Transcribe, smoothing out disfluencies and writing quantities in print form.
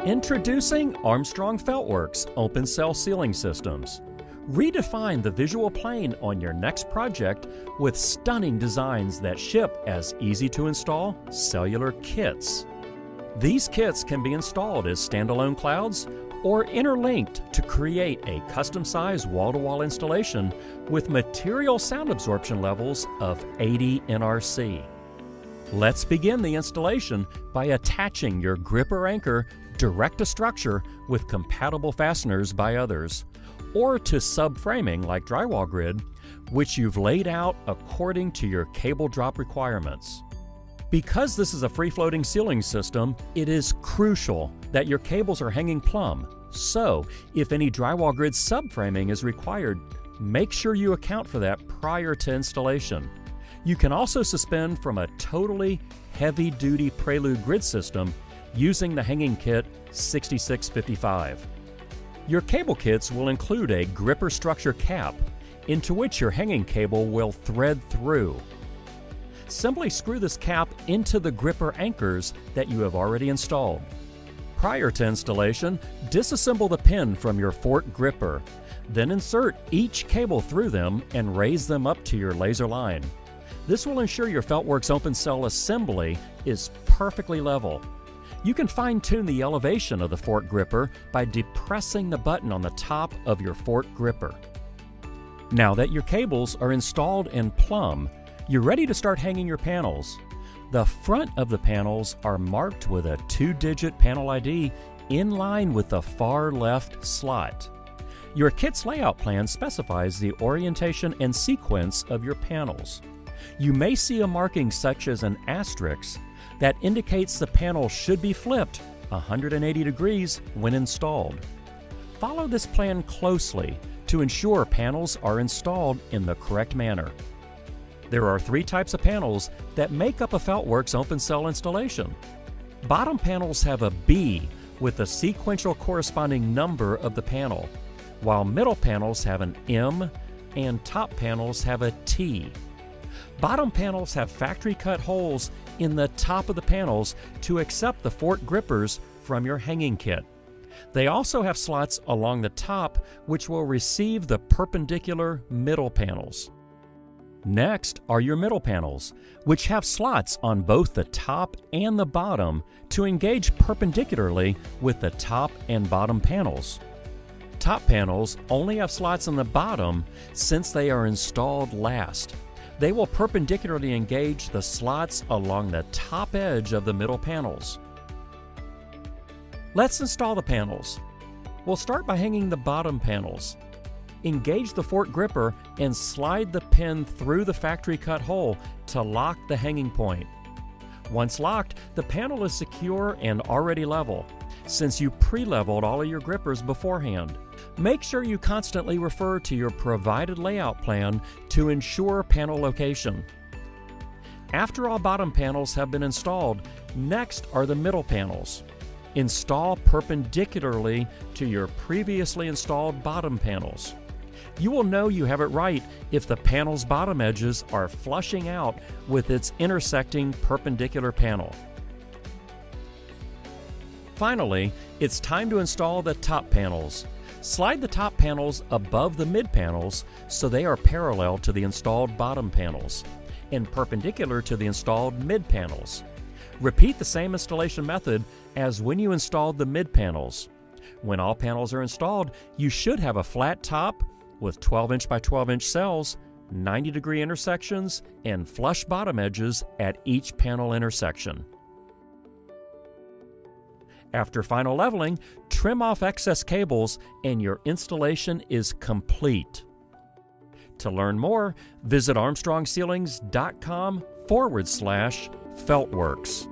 Introducing Armstrong FELTWORKS Open Cell Ceiling Systems. Redefine the visual plane on your next project with stunning designs that ship as easy-to-install cellular kits. These kits can be installed as standalone clouds or interlinked to create a custom-sized wall-to-wall installation with material sound absorption levels of 80 NRC. Let's begin the installation by attaching your gripper anchor direct to structure with compatible fasteners by others, or to sub-framing like drywall grid, which you've laid out according to your cable drop requirements. Because this is a free-floating ceiling system, it is crucial that your cables are hanging plumb. So, if any drywall grid sub-framing is required, make sure you account for that prior to installation. You can also suspend from a totally heavy-duty Prelude grid system using the hanging kit 6655. Your cable kits will include a gripper structure cap into which your hanging cable will thread through. Simply screw this cap into the gripper anchors that you have already installed. Prior to installation, disassemble the pin from your fork gripper, then insert each cable through them and raise them up to your laser line. This will ensure your FELTWORKS Open Cell assembly is perfectly level. You can fine-tune the elevation of the fork gripper by depressing the button on the top of your fork gripper. Now that your cables are installed and plumb, you're ready to start hanging your panels. The front of the panels are marked with a 2-digit panel ID in line with the far left slot. Your kit's layout plan specifies the orientation and sequence of your panels. You may see a marking such as an asterisk that indicates the panel should be flipped 180 degrees when installed. Follow this plan closely to ensure panels are installed in the correct manner. There are 3 types of panels that make up a FELTWORKS Open Cell installation. Bottom panels have a B with the sequential corresponding number of the panel, while middle panels have an M and top panels have a T. Bottom panels have factory-cut holes in the top of the panels to accept the fork grippers from your hanging kit. They also have slots along the top which will receive the perpendicular middle panels. Next are your middle panels, which have slots on both the top and the bottom to engage perpendicularly with the top and bottom panels. Top panels only have slots on the bottom since they are installed last. They will perpendicularly engage the slots along the top edge of the middle panels. Let's install the panels. We'll start by hanging the bottom panels. Engage the fork gripper and slide the pin through the factory cut hole to lock the hanging point. Once locked, the panel is secure and already level, since you pre-leveled all of your grippers beforehand. Make sure you constantly refer to your provided layout plan to ensure panel location. After all bottom panels have been installed, next are the middle panels. Install perpendicularly to your previously installed bottom panels. You will know you have it right if the panel's bottom edges are flushing out with its intersecting perpendicular panel. Finally, it's time to install the top panels. Slide the top panels above the mid panels so they are parallel to the installed bottom panels and perpendicular to the installed mid panels. Repeat the same installation method as when you installed the mid panels. When all panels are installed, you should have a flat top with 12-inch by 12-inch cells, 90-degree intersections, and flush bottom edges at each panel intersection. After final leveling, trim off excess cables and your installation is complete. To learn more, visit armstrongceilings.com/FELTWORKS.